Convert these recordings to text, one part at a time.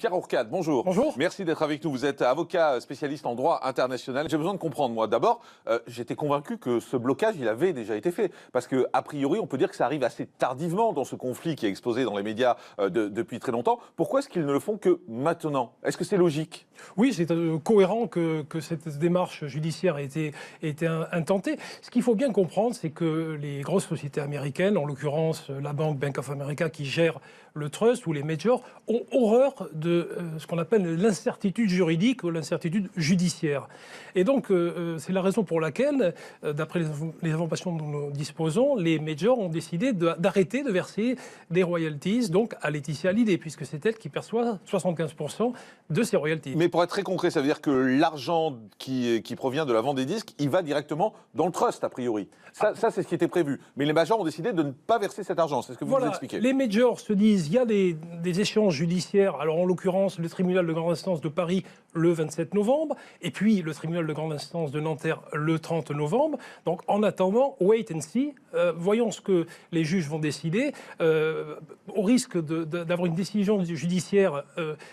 Pierre Ourcade, bonjour. Bonjour. Merci d'être avec nous. Vous êtes avocat spécialiste en droit international. J'ai besoin de comprendre, moi. D'abord, j'étais convaincu que ce blocage, il avait déjà été fait. Parce qu'a priori, on peut dire que ça arrive assez tardivement dans ce conflit qui est exposé dans les médias depuis très longtemps. Pourquoi est-ce qu'ils ne le font que maintenant? Est-ce que c'est logique? Oui, c'est cohérent que cette démarche judiciaire ait été intentée. Ce qu'il faut bien comprendre, c'est que les grosses sociétés américaines, en l'occurrence la Bank of America qui gère le trust ou les majors, ont horreur de ce qu'on appelle l'incertitude juridique ou l'incertitude judiciaire. Et donc, c'est la raison pour laquelle, d'après les informations dont nous disposons, les majors ont décidé d'arrêter de verser des royalties donc à Laetitia Hallyday, puisque c'est elle qui perçoit 75% de ces royalties. Mais pour être très concret, ça veut dire que l'argent qui provient de la vente des disques, il va directement dans le trust, a priori. Ça c'est ce qui était prévu. Mais les majors ont décidé de ne pas verser cet argent. C'est ce que vous nous expliquez. Les majors se disent, il y a des échéances judiciaires. Alors, en l'occurrence, le tribunal de grande instance de Paris le 27 novembre, et puis le tribunal de grande instance de Nanterre le 30 novembre. Donc, en attendant, wait and see. Voyons ce que les juges vont décider. Au risque d'avoir une décision judiciaire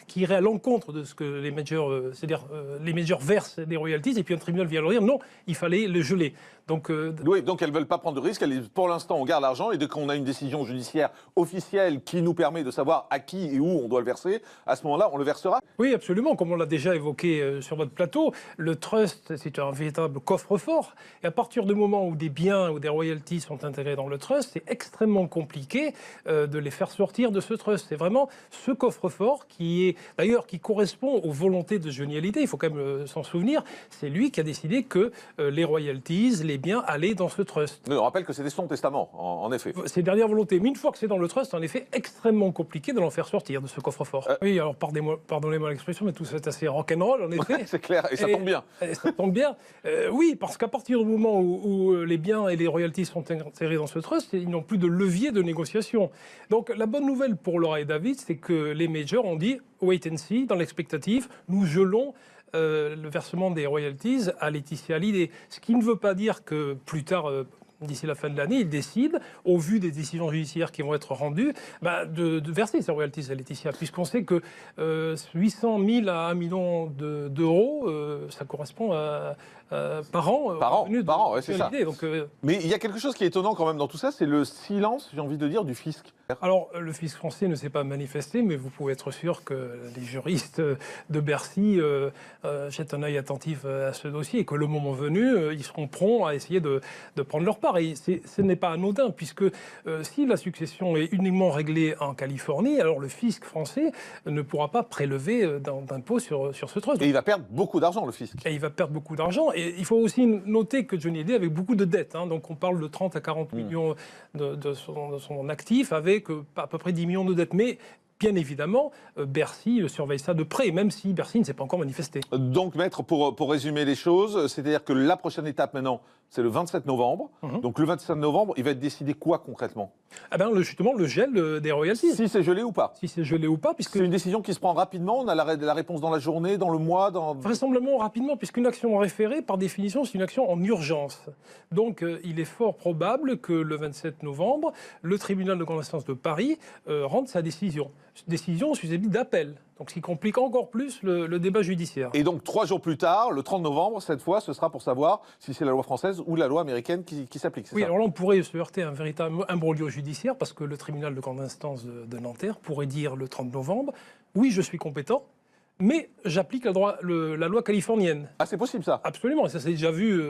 qui irait à l'encontre de ce que les majors, c'est-à-dire les majors versent des royalties, et puis un tribunal vient leur dire non, il fallait le geler. Donc, oui, donc elles ne veulent pas prendre de risques. Pour l'instant, on garde l'argent, et dès qu'on a une décision judiciaire officielle qui nous permet de savoir à qui et où on doit le verser, à ce moment-là, on le versera. Oui, absolument. Comme on l'a déjà évoqué sur votre plateau, le trust, c'est un véritable coffre-fort. Et à partir du moment où des biens ou des royalties sont intégrés dans le trust, c'est extrêmement compliqué de les faire sortir de ce trust. C'est vraiment ce coffre-fort qui correspond aux volontés de Johnny Hallyday. Il faut quand même s'en souvenir. C'est lui qui a décidé que les royalties, les biens allaient dans ce trust. On rappelle que c'était son testament, en effet. C'est dernière volonté. Mais une fois que c'est dans le trust, en effet, extrêmement compliqué de l'en faire sortir de ce coffre-fort. Oui, alors pardonnez-moi l'expression, mais tout ça est assez rock'n'roll, en effet. C'est clair, et ça tombe bien. Ça tombe bien. Oui, parce qu'à partir du moment où les biens et les royalties sont intégrés dans ce trust, ils n'ont plus de levier de négociation. Donc la bonne nouvelle pour Laura et David, c'est que les majors ont dit wait and see, dans l'expectative, nous gelons le versement des royalties à Laetitia Hallyday. Ce qui ne veut pas dire que plus tard, d'ici la fin de l'année, ils décident, au vu des décisions judiciaires qui vont être rendues, de verser ces royalties à Laetitia, puisqu'on sait que 800 000 à 1 million d'euros, ça correspond par an. Par an, ouais, c'est ça. Donc, mais il y a quelque chose qui est étonnant quand même dans tout ça, c'est le silence, j'ai envie de dire, du fisc. Alors, le fisc français ne s'est pas manifesté, mais vous pouvez être sûr que les juristes de Bercy jettent un œil attentif à ce dossier et que le moment venu, ils seront prompts à essayer de prendre leur part. Et ce n'est pas anodin, puisque si la succession est uniquement réglée en Californie, alors le fisc français ne pourra pas prélever d'impôts sur ce trust. Et il va perdre beaucoup d'argent, le fisc. Et il va perdre beaucoup d'argent. Et il faut aussi noter que Johnny Hallyday avait beaucoup de dettes. Donc on parle de 30 à 40 millions de son actif, avec à peu près 10 millions de dettes. Mais bien évidemment, Bercy surveille ça de près, même si Bercy ne s'est pas encore manifesté. Donc, maître, pour résumer les choses, c'est-à-dire que la prochaine étape maintenant, c'est le 27 novembre. Donc, le 27 novembre, il va être décidé quoi concrètement? Justement, le gel des royalties. Si c'est gelé ou pas? Si c'est gelé ou pas, puisque... C'est une décision qui se prend rapidement, on a la réponse dans la journée, dans le mois, Vraisemblablement rapidement, puisqu'une action référée, par définition, c'est une action en urgence. Donc, il est fort probable que le 27 novembre, le tribunal de grande instance de Paris rende sa décision. Décision susceptible d'appel. Donc, ce qui complique encore plus le débat judiciaire. Et donc, 3 jours plus tard, le 30 novembre, cette fois, ce sera pour savoir si c'est la loi française ou la loi américaine qui s'applique. Oui, alors là, on pourrait se heurter à un véritable imbroglio judiciaire, parce que le tribunal de grande instance de Nanterre pourrait dire le 30 novembre, oui, je suis compétent, mais j'applique la loi californienne. Ah, c'est possible, ça? Absolument, et ça s'est déjà vu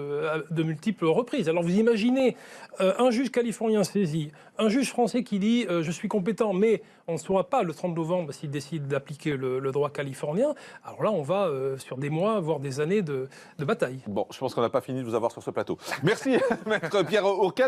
de multiples reprises. Alors vous imaginez un juge californien saisi, un juge français qui dit je suis compétent, mais on ne saura pas le 30 novembre s'il décide d'appliquer le droit californien. Alors là, on va sur des mois, voire des années de bataille. Bon, je pense qu'on n'a pas fini de vous avoir sur ce plateau. Merci, maître Pierre Ourcade.